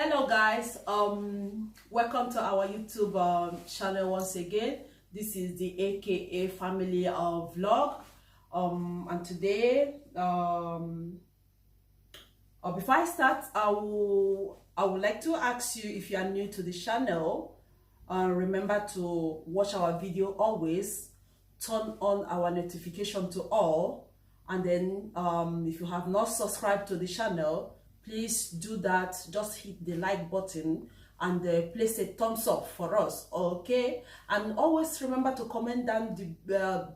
Hello guys, welcome to our YouTube channel once again. This is the AKA family vlog, and today before I start, I would like to ask you, if you are new to the channel, remember to watch our video always, turn on our notification to all, and then if you have not subscribed to the channel, please do that. Just hit the like button and place a thumbs up for us, okay? And always remember to comment down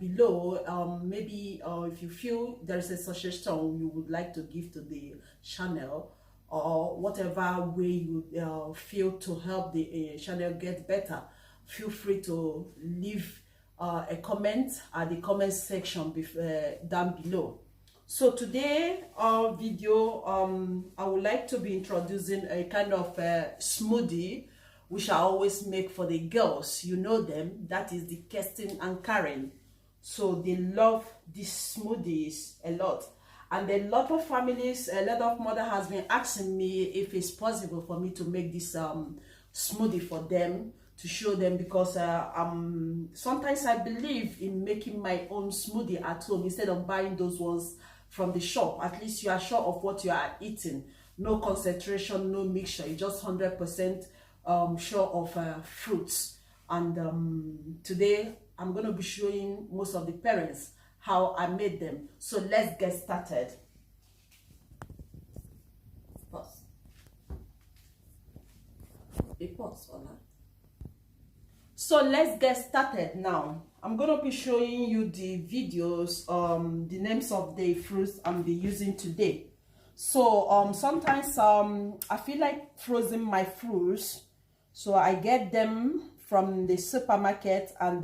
below, maybe if you feel there is a suggestion you would like to give to the channel, or whatever way you feel to help the channel get better. Feel free to leave a comment at the comment section down below. So today our video, I would like to be introducing a kind of smoothie which I always make for the girls. You know them, that is the Kirsten and Karen. So they love these smoothies a lot, and a lot of families, a lot of mother has been asking me if it's possible for me to make this smoothie for them, to show them, because sometimes I believe in making my own smoothie at home instead of buying those ones from the shop. At least you are sure of what you are eating. No concentration, no mixture. You're just 100% sure of fruits. And today I'm going to be showing most of the parents how I made them. So let's get started. Pause. A pause for that. So let's get started now. I'm going to be showing you the videos, the names of the fruits I'm be using today. So sometimes I feel like frozen my fruits, so I get them from the supermarket, and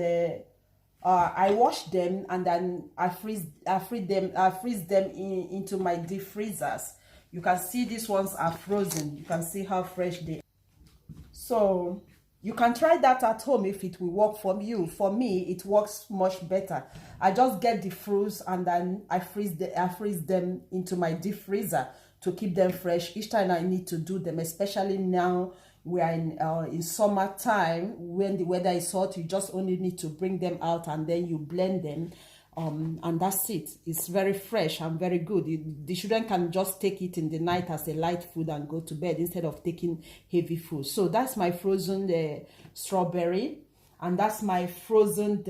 I wash them, and then I freeze them into my deep freezers. You can see these ones are frozen. You can see how fresh they are. So you can try that at home if it will work for you. For me, it works much better. I just get the fruits, and then I freeze them into my deep freezer to keep them fresh each time I need to do them. Especially now we are in summertime, when the weather is hot. You just only need to bring them out, and then you blend them. And that's it. It's very fresh and very good. The children can just take it in the night as a light food and go to bed instead of taking heavy food. So that's my frozen strawberry, and that's my frozen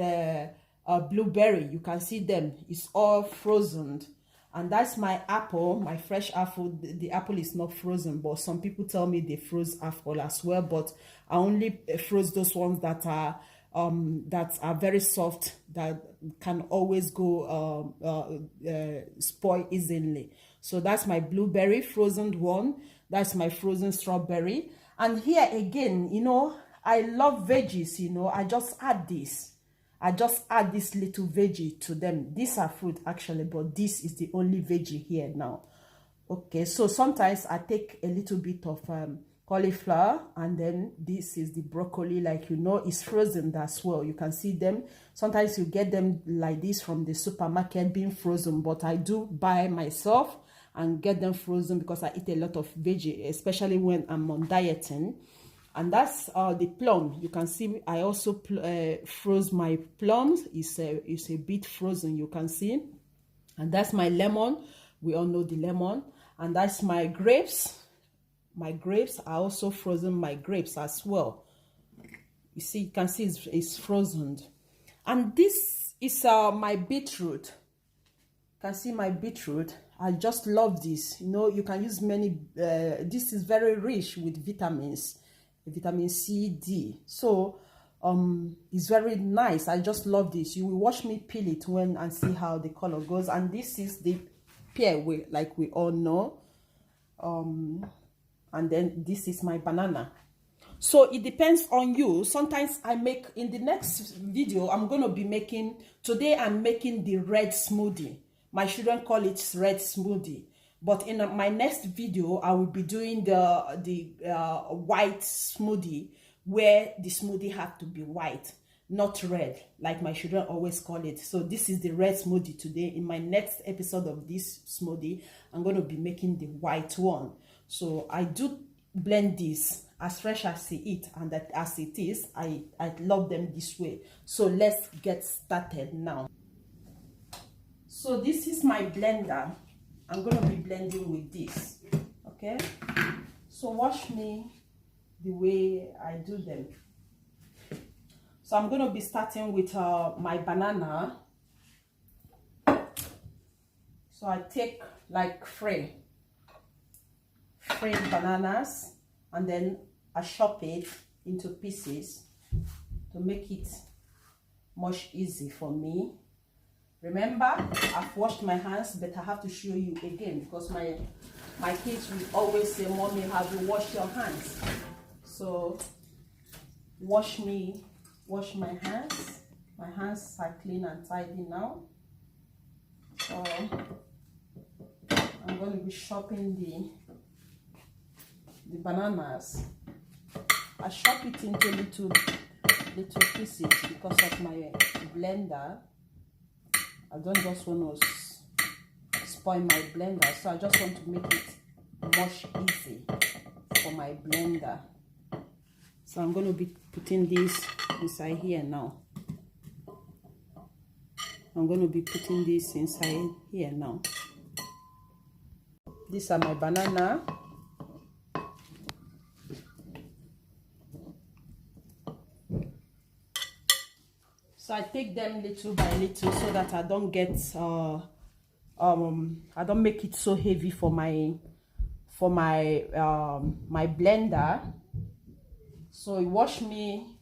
blueberry. You can see them. It's all frozen. And that's my apple, my fresh apple. The apple is not frozen, but some people tell me they froze apple as well. But I only froze those ones that are very soft, that can always go spoil easily. So that's my blueberry frozen one. That's my frozen strawberry. And here again, you know, I love veggies. You know, I just add this little veggie to them. These are fruit actually, but this is the only veggie here now. Okay, so sometimes I take a little bit of cauliflower, and then this is the broccoli, like, you know, it's frozen as well. You can see them. Sometimes you get them like this from the supermarket being frozen, but I do buy myself and get them frozen because I eat a lot of veggie, especially when I'm on dieting. And that's the plum. You can see I also froze my plums. It's a bit frozen, you can see. And that's my lemon. We all know the lemon. And that's my grapes. My grapes are also frozen, my grapes as well. You see, you can see it's frozen. And this is my beetroot. You can see my beetroot. I just love this. You know, you can use many, this is very rich with vitamins, vitamin C, D. So it's very nice. I just love this. You will watch me peel it and see how the color goes. And this is the pear, like we all know. And then this is my banana. So it depends on you. Sometimes I make, in the next video, I'm going to be making, today I'm making the red smoothie. My children call it red smoothie. But in my next video, I will be doing the white smoothie, where the smoothie have to be white, not red, like my children always call it. So this is the red smoothie today. In my next episode of this smoothie, I'm going to be making the white one. So I do blend this as fresh as it and that as it is. I love them this way. So let's get started now. So this is my blender. I'm going to be blending with this. Okay, so watch me the way I do them. So I'm going to be starting with my banana. So I take like fresh bananas, and then I chop it into pieces to make it much easy for me. Remember, I've washed my hands, but I have to show you again because my kids will always say, "Mommy, have you washed your hands?" So wash my hands. My hands are clean and tidy now. So I'm going to be chopping the bananas. I chop it into little pieces because of my blender. I don't just want to spoil my blender, so I just want to make it much easy for my blender. So I'm going to be putting this inside here now. I'm going to be putting this inside here now. These are my banana. So I take them little by little so that I don't get I don't make it so heavy for my my blender. So watch me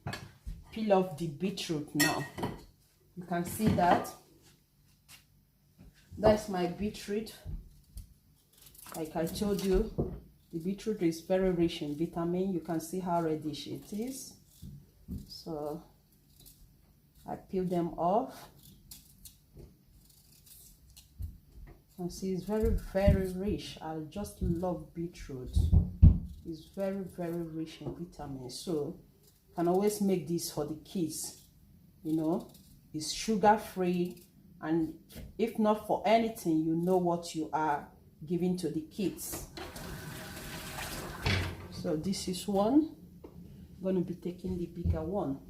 peel off the beetroot now. You can see that. That's my beetroot. Like I told you, the beetroot is very rich in vitamin. You can see how reddish it is. So I peel them off. You can see it's very, very rich. I just love beetroot. It's very, very rich in vitamins. So you can always make this for the kids. You know, it's sugar free, and if not for anything, you know what you are giving to the kids. So this is one. I'm going to be taking the bigger one.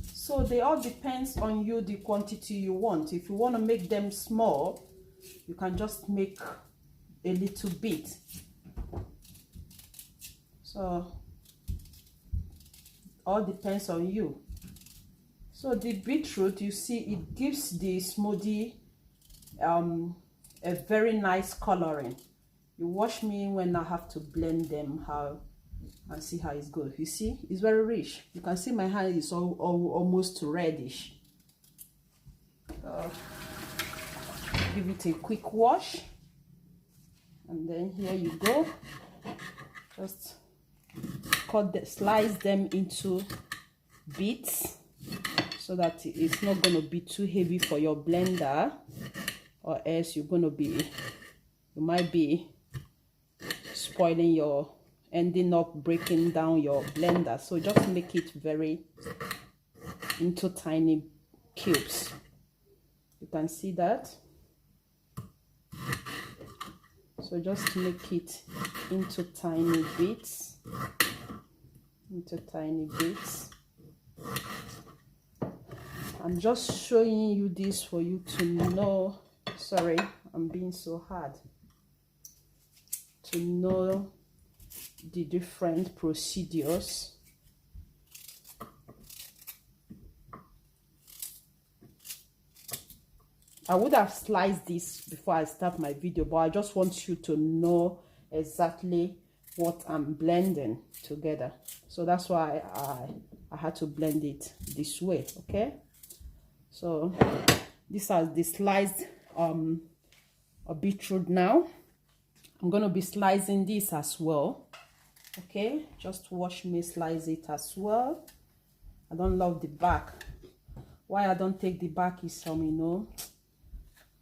So they all depends on you, the quantity you want. If you want to make them small, you can just make a little bit. So all depends on you. So the beetroot, you see, it gives the smoothie a very nice coloring. You watch me when I have to blend them, how and see how it's good. You see, it's very rich. You can see my hand is almost reddish. Give it a quick wash, and then here you go. Just slice them into bits so that it's not going to be too heavy for your blender, or else you might be spoiling ending up breaking down your blender. So just make it very into tiny cubes. You can see that. So just make it into tiny bits. I'm just showing you this for you to know. Sorry, I'm being so hard. To know the different procedures. I would have sliced this before I start my video, but I just want you to know exactly what I'm blending together. So that's why I had to blend it this way. Okay, so these are the sliced beetroot. Now I'm going to be slicing this as well. Okay, just watch me slice it as well. I don't love the back. Why I don't take the back is you know,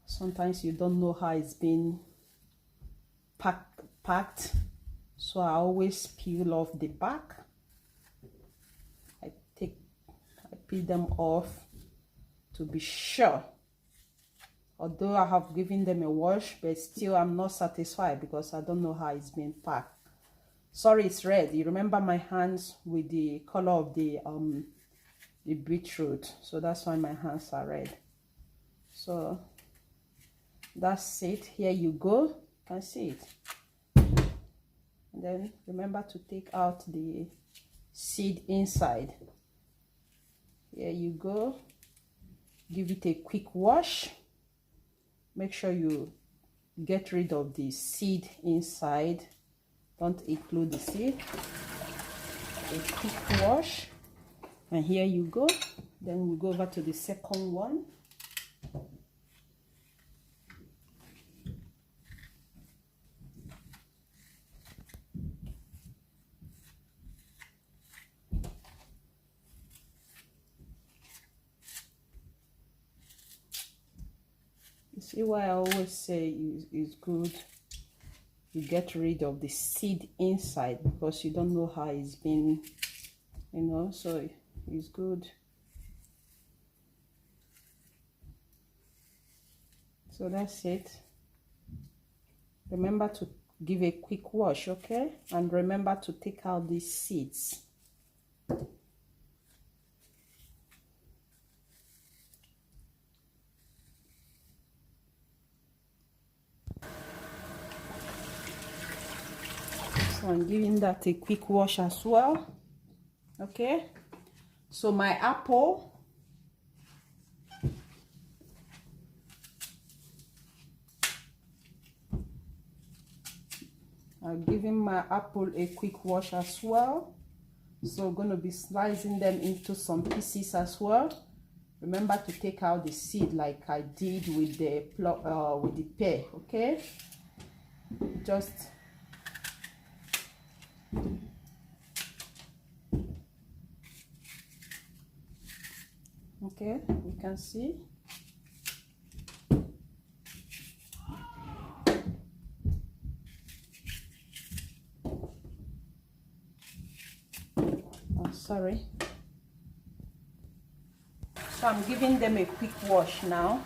sometimes you don't know how it's been packed. So I always peel off the back. I peel them off to be sure. although I have given them a wash, but still I'm not satisfied because I don't know how it's been packed. Sorry, it's red. You remember my hands with the color of the beetroot, so that's why my hands are red. So that's it. Here you go. You can see it. And then remember to take out the seed inside. Here you go. Give it a quick wash. Make sure you get rid of the seed inside. Don't include the seed. A quick wash. And here you go. Then we'll go over to the second one. See why I always say it's good you get rid of the seed inside, because you don't know how it's been, you know, so it's good. So that's it. Remember to give a quick wash, okay? And remember to take out these seeds. So I'm giving that a quick wash as well. Okay, so my apple, I'm giving my apple a quick wash as well. So I'm going to be slicing them into some pieces as well. Remember to take out the seed like I did with the pear. Okay, just okay, you can see. Oh, sorry. So I'm giving them a quick wash now.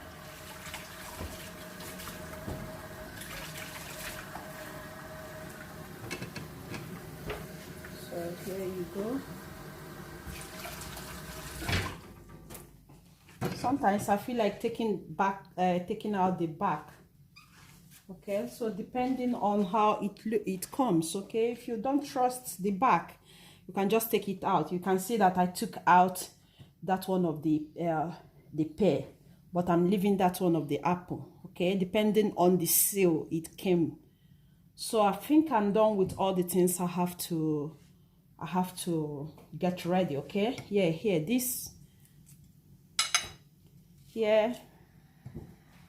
So here you go. Sometimes I feel like taking out the back. Okay, so depending on how it comes. Okay, if you don't trust the back, you can just take it out. You can see that I took out that one of the pear, but I'm leaving that one of the apple. Okay, depending on the seal it came. So I think I'm done with all the things I have to get ready. Okay, yeah, here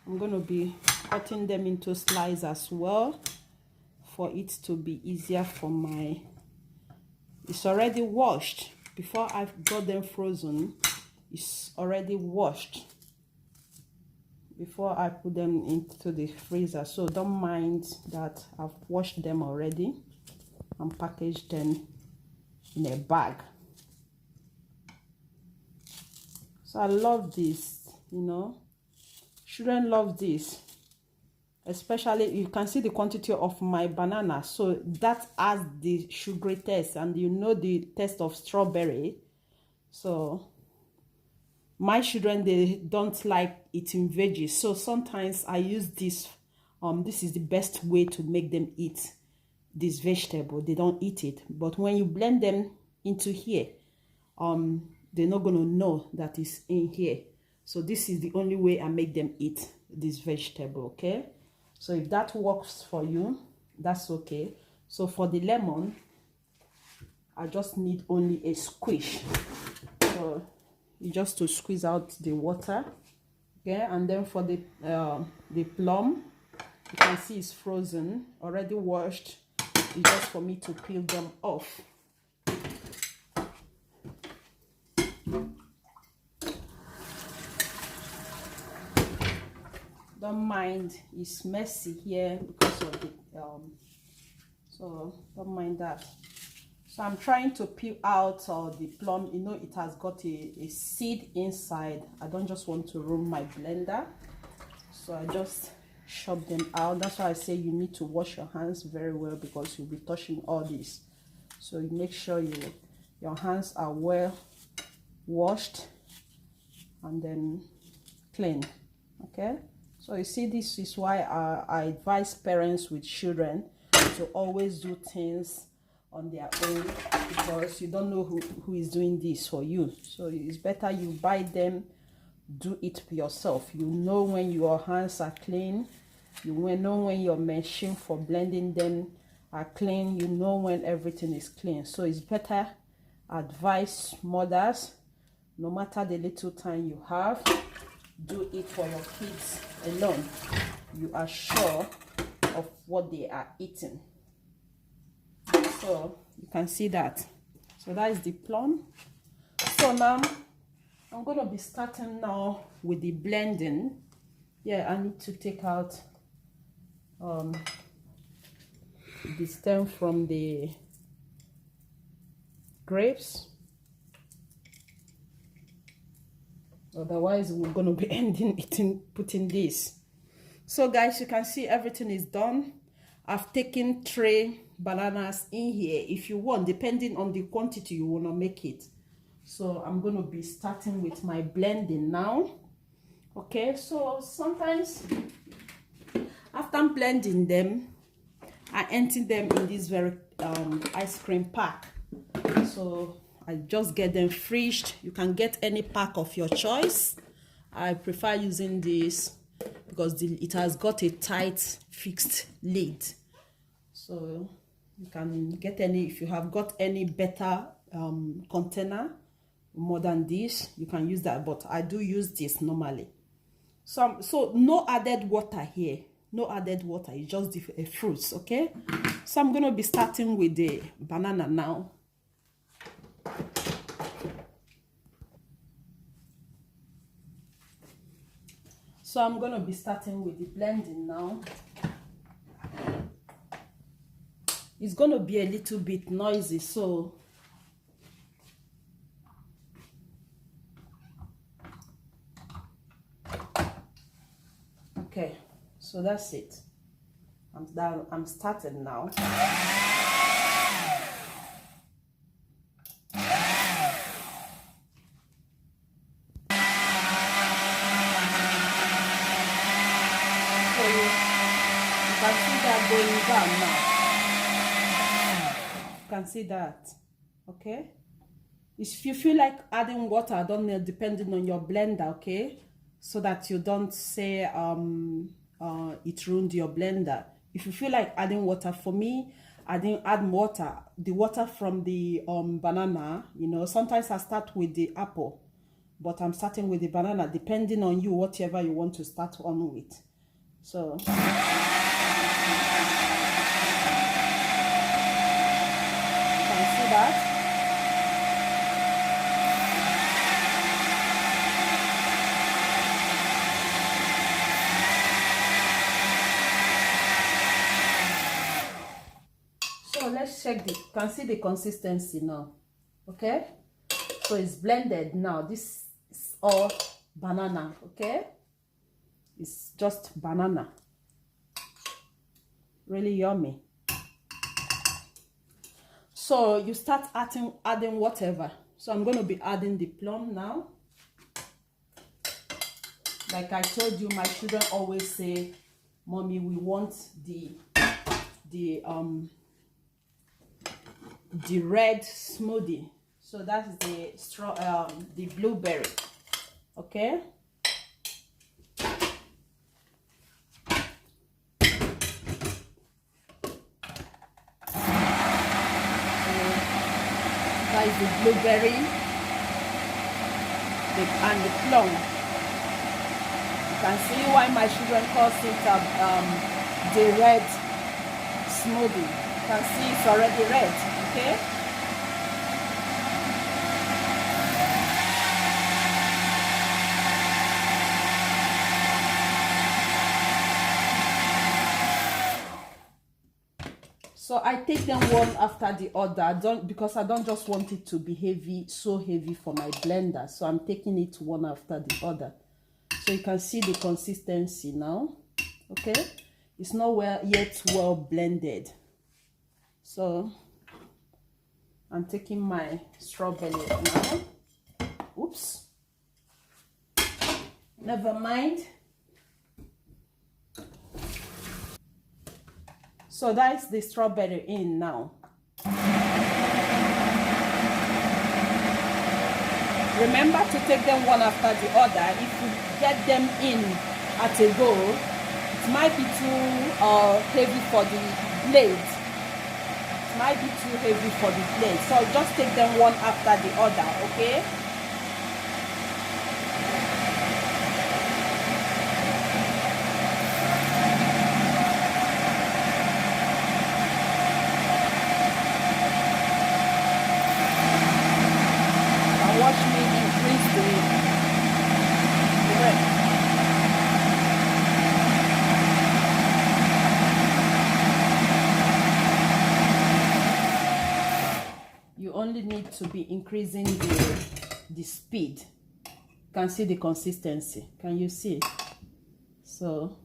I'm going to be cutting them into slices as well for it to be easier for my. It's already washed. Before I've got them frozen, it's already washed before I put them into the freezer. So don't mind that I've washed them already and packaged them in a bag. So I love this, you know. Children love this, especially you can see the quantity of my banana, so that adds the sugary taste, and you know the taste of strawberry. So my children, they don't like eating veggies, so sometimes I use this. This is the best way to make them eat this vegetable. They don't eat it, but when you blend them into here, they're not gonna know that it's in here. So this is the only way I make them eat this vegetable. Okay, so if that works for you, that's okay. So for the lemon, I just need only a squish. So you just to squeeze out the water. Okay, and then for the plum, you can see it's frozen, already washed. It's just for me to peel them off. Don't mind, it's messy here because of the so don't mind that. So I'm trying to peel out the plum. You know, it has got a seed inside. I don't just want to ruin my blender, So I just chop them out. That's why I say you need to wash your hands very well, because you'll be touching all this. So you make sure your hands are well washed and then clean. Okay, so you see, this is why I advise parents with children to always do things on their own, because you don't know who is doing this for you. So it's better you buy them, do it yourself. You know when your hands are clean, you will know when your machine for blending them are clean, you know when everything is clean. So it's better advise mothers, no matter the little time you have, do it for your kids alone. You are sure of what they are eating. So you can see that. So that is the plum. So now I'm going to be starting now with the blending. Yeah, I need to take out the stem from the grapes. Otherwise we're going to be ending putting this. So guys, you can see everything is done. I've taken 3 bananas in here. If you want, depending on the quantity you want to make it. So I'm going to be starting with my blending now. Okay, so sometimes after I'm blending them, I empty them in this very ice cream pack. So I just get them fridged. You can get any pack of your choice. I prefer using this because it has got a tight fixed lid. So you can get any, if you have got any better container more than this, you can use that, but I do use this normally. So no added water here, no added water, it's just the fruits. Okay, so I'm going to be starting with the banana now. So I'm going to be starting with the blending now. It's going to be a little bit noisy, so okay, so that's it. I'm done. I'm starting now. Going down now. You can see that. Okay, if you feel like adding water, I don't know, depending on your blender, okay, so that you don't say it ruined your blender. If you feel like adding water, for me, I didn't add water, the water from the banana, you know. Sometimes I start with the apple, but I'm starting with the banana, depending on you, whatever you want to start on with. So see that. So let's check you can see the consistency now. Okay, so it's blended now. This is all banana. Okay, it's just banana, really yummy. So you start adding whatever. So I'm going to be adding the plum now. Like I told you, my children always say, "Mommy, we want the red smoothie." So that's the blueberry. Okay. That is the blueberry and the plum. You can see why my children calls it the red smoothie. You can see it's already red. Okay. So I take them one after the other, because I don't just want it to be heavy, so heavy for my blender. So I'm taking it one after the other. So you can see the consistency now. Okay, it's not yet well blended. So I'm taking my strawberry now. Oops, never mind. So that's the strawberry in now. Remember to take them one after the other. If you get them in at a go, it might be too heavy for the blade. It might be too heavy for the blade. So just take them one after the other, okay? Watch me increase the rate. You only need to be increasing the speed. You can see the consistency. Can you see? So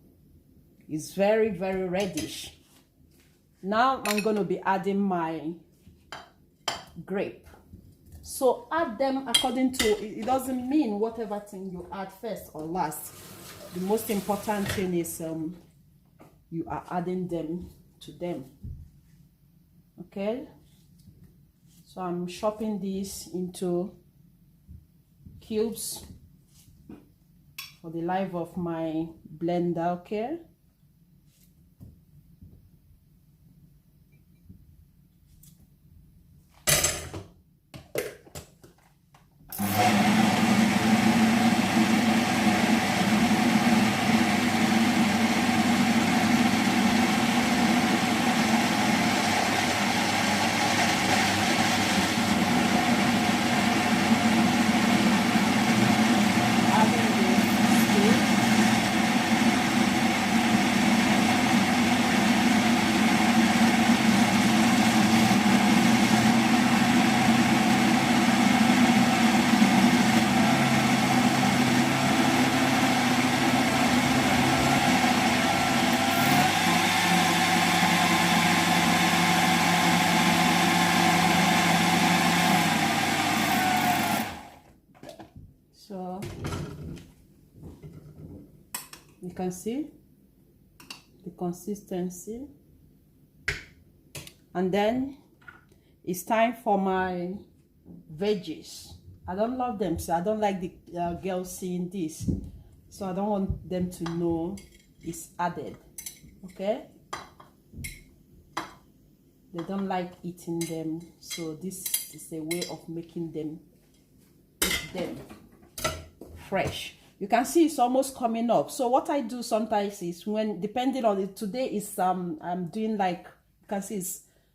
it's very, very reddish. Now I'm going to be adding my grape. So add them according to, it doesn't mean whatever thing you add first or last. The most important thing is you are adding them to them. Okay, so I'm chopping this into cubes for the life of my blender. Okay, so you can see the consistency, and then it's time for my veggies. I don't love them, so I don't like the girls seeing this, so I don't want them to know it's added. Okay, they don't like eating them, so this is a way of making them eat them fresh. You can see it's almost coming up. So what I do sometimes is, when depending on it, today is I'm doing, like you can see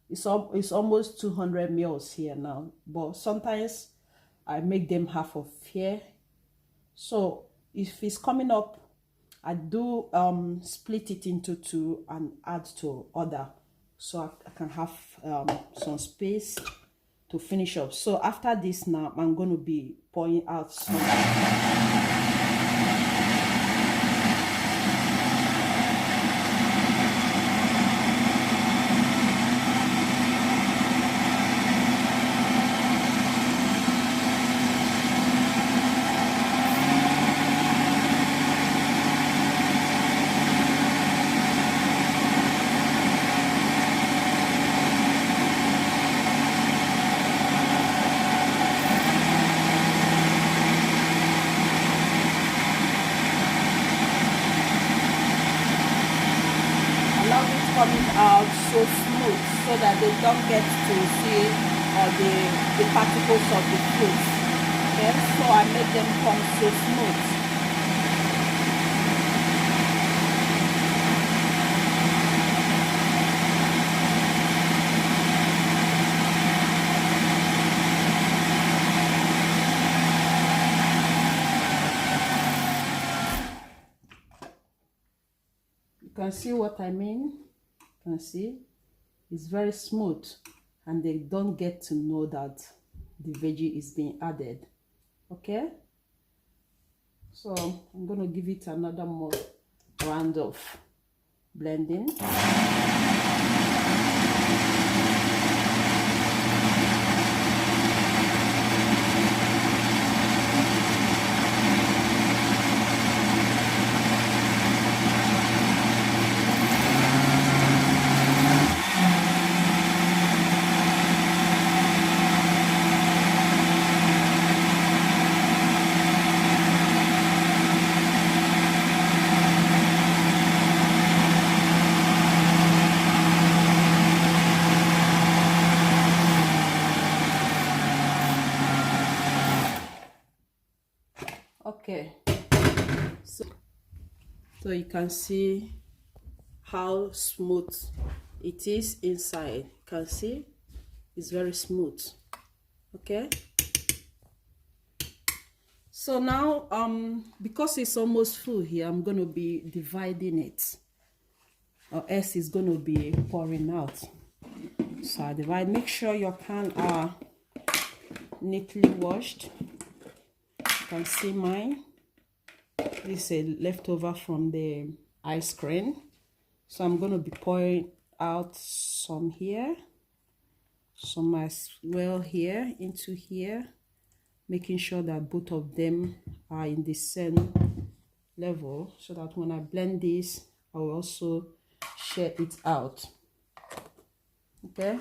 it's almost 200 mils here now, but sometimes I make them half of here. So if it's coming up, I do split it into two and add to other, so I can have some space to finish up. So after this now, I'm going to be pouring out some. Coming out so smooth, so that they don't get to see the particles of the fruit. Okay, so I make them come so smooth. You can see what I mean. Can see it's very smooth, and they don't get to know that the veggie is being added. Okay, So I'm going to give it another more round of blending. Okay, so you can see how smooth it is inside. You can see it's very smooth. Okay, so now because it's almost full here, I'm going to be dividing it, or else it's going to be pouring out. So I divide. Make sure your can are neatly washed. You can see mine. This is a leftover from the ice cream, so I'm going to be pouring out some here, some as well here into here, making sure that both of them are in the same level, so that when I blend this, I will also share it out. Okay,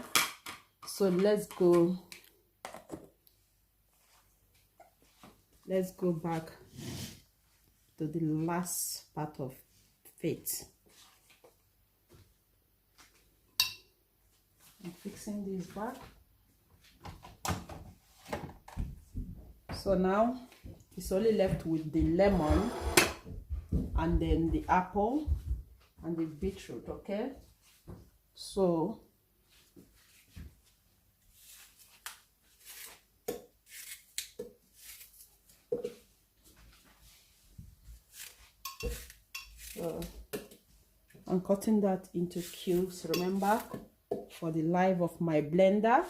so let's go back to the last part of it. I'm fixing this back. So now it's only left with the lemon and then the apple and the beetroot. Okay, so I'm cutting that into cubes. Remember, for the life of my blender,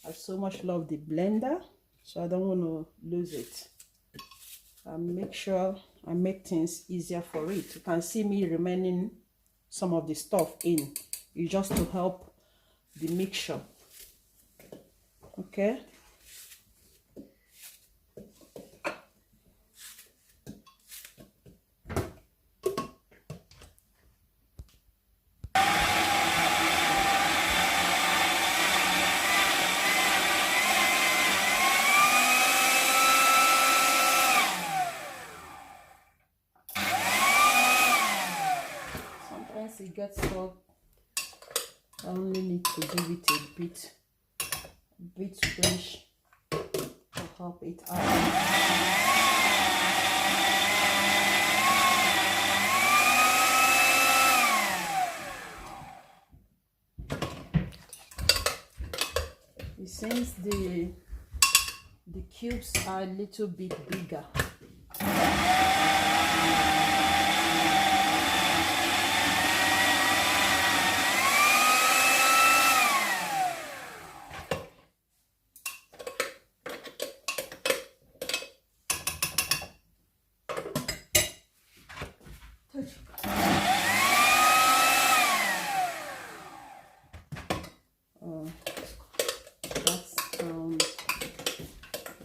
I so much love the blender, so I don't want to lose it. Make sure I make things easier for it. You can see me remaining some of the stuff in. It's just to help the mixture. Okay. It gets so I only need to give it a bit squish to help it out. It seems the cubes are a little bit bigger.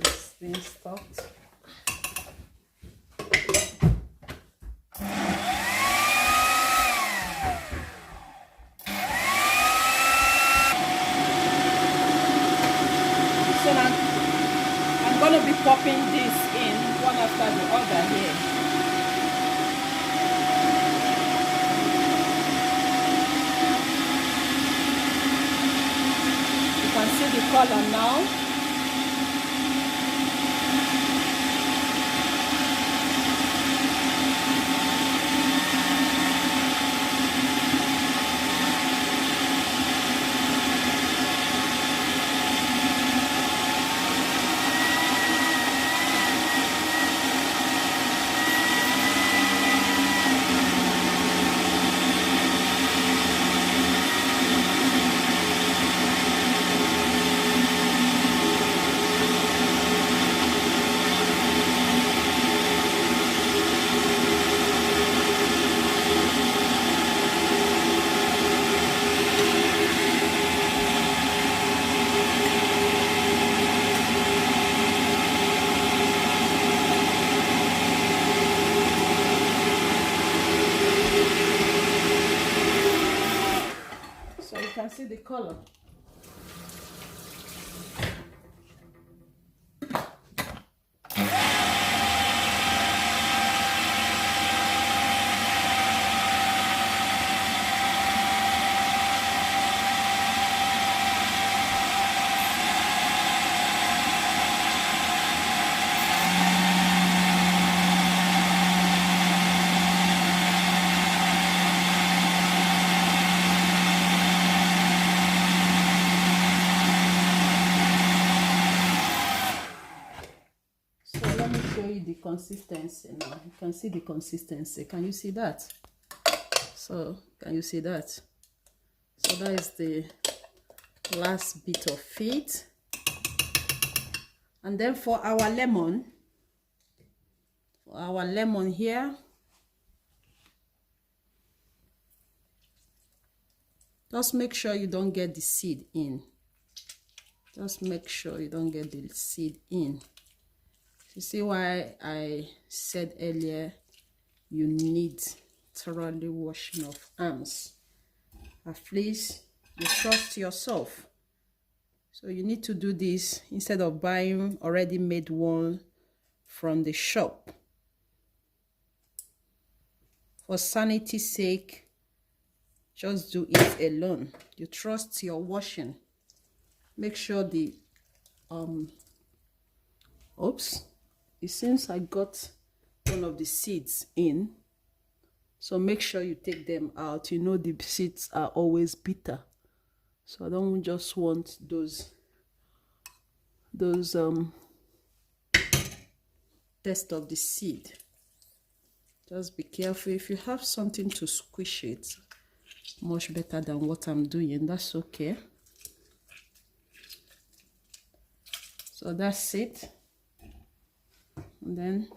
It's been stopped. So now I'm going to be popping this in one after the other here. You can see the color now. color. The consistency now. You can see the consistency. Can you see that? So can you see that? So that is the last bit of it. And then for our lemon here, just make sure you don't get the seed in. Just make sure you don't get the seed in. You see why I said earlier you need thoroughly washing of arms. At least you trust yourself. So you need to do this instead of buying already made one from the shop. For sanity's sake, just do it alone. You trust your washing. Make sure the oops. It seems I got one of the seeds in, so make sure you take them out. You know the seeds are always bitter, so I don't just want those taste of the seed. Just be careful. If you have something to squish it, much better than what I'm doing, that's okay. So that's it. And then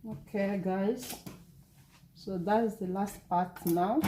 okay guys, so that is the last part now.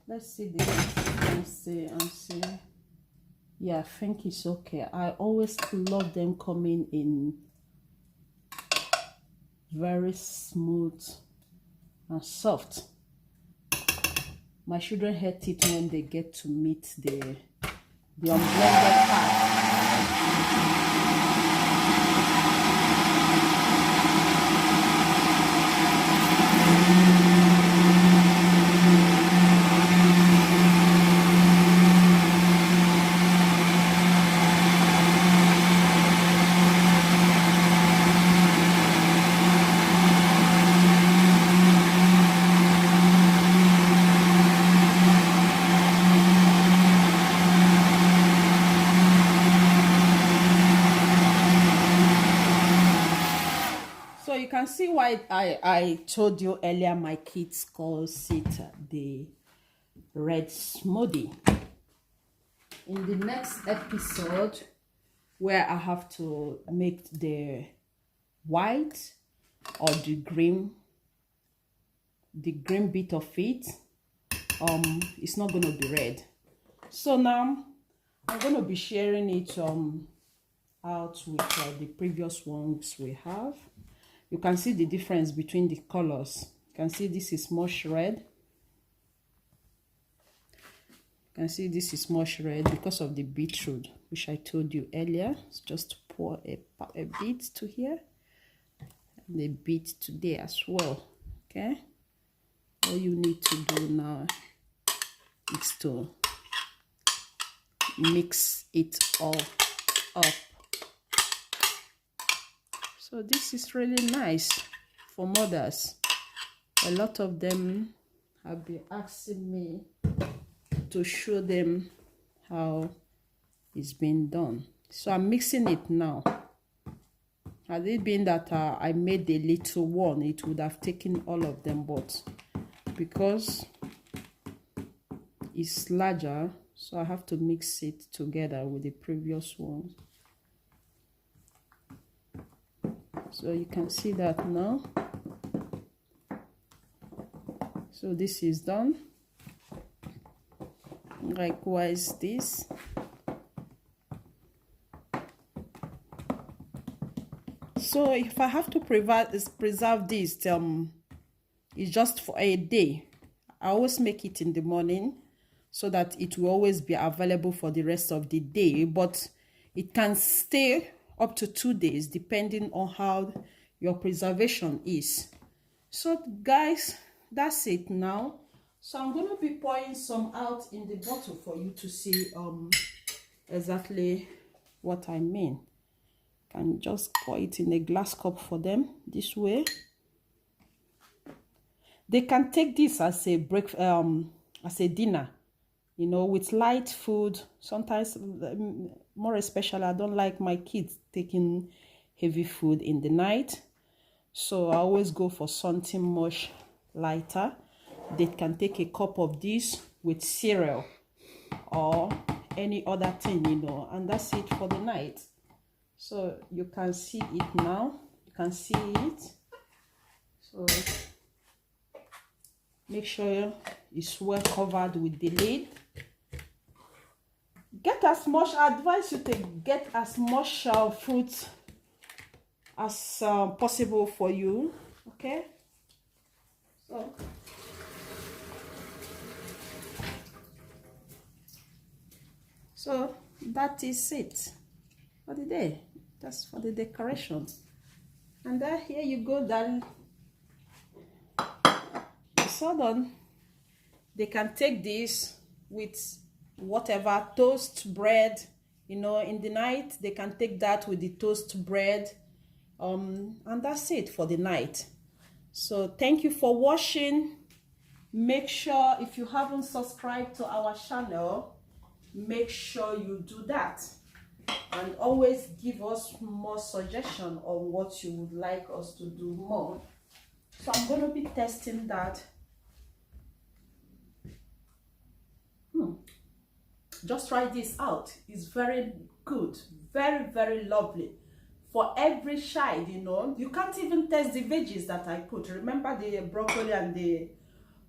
Let's see this and see. Yeah, I think it's okay. I always love them coming in very smooth and soft. My children hate it when they get to meet the unblended part. You can see why I told you earlier my kids calls it the red smoothie. In the next episode, where I have to make the white or the green bit of it, it's not going to be red. So now I'm going to be sharing it out with the previous ones we have. You can see the difference between the colors. You can see this is much red. You can see this is much red because of the beetroot, which I told you earlier. It's just pour a bit to here and a bit to there as well. Okay, all you need to do now is to mix it all up. So this is really nice for mothers. A lot of them have been asking me to show them how it's been done. So I'm mixing it now. Had it been that I made a little one, it would have taken all of them, but because it's larger, so I have to mix it together with the previous one. So you can see that now. So this is done. Likewise this. So if I have to preserve this, it's just for a day. I always make it in the morning so that it will always be available for the rest of the day, but it can stay up to 2 days depending on how your preservation is. So guys, that's it now. So I'm going to be pouring some out in the bottle for you to see exactly what I mean. Can just pour it in a glass cup for them this way. They can take this as a as a dinner, you know, with light food. Sometimes, more especially, I don't like my kids taking heavy food in the night, so I always go for something much lighter. They can take a cup of this with cereal or any other thing, you know, and that's it for the night. So you can see it now. You can see it. So make sure it's well covered with the lid. I advise you to get as much fruit as possible for you. Okay. So that is it for the day. That's for the decoration. And here you go, darling. It's all done. They can take this with whatever toast bread, you know, in the night. They can take that with the toast bread, and that's it for the night. So thank you for watching. Make sure, if you haven't subscribed to our channel, make sure you do that, and always give us more suggestion on what you would like us to do more. So I'm going to be testing that. Just try this out. It's very good, very, very lovely. For every child, you know, you can't even taste the veggies that I put. Remember the broccoli and the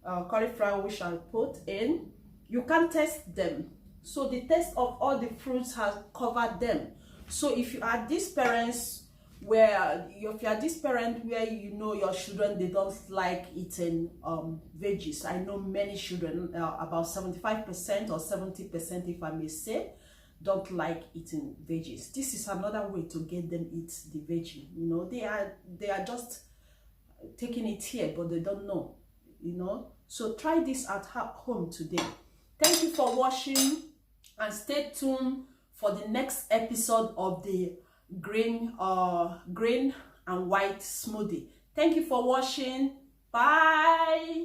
cauliflower which I put in? You can't taste them. So the taste of all the fruits has covered them. So if you are these parents where you know your children, they don't like eating veggies. I know many children, about 75% or 70%, if I may say, don't like eating veggies. This is another way to get them eat the veggie. You know, they are just taking it here, but they don't know, you know. So try this at home today. Thank you for watching, and stay tuned for the next episode of the green and white smoothie. Thank you for watching. Bye.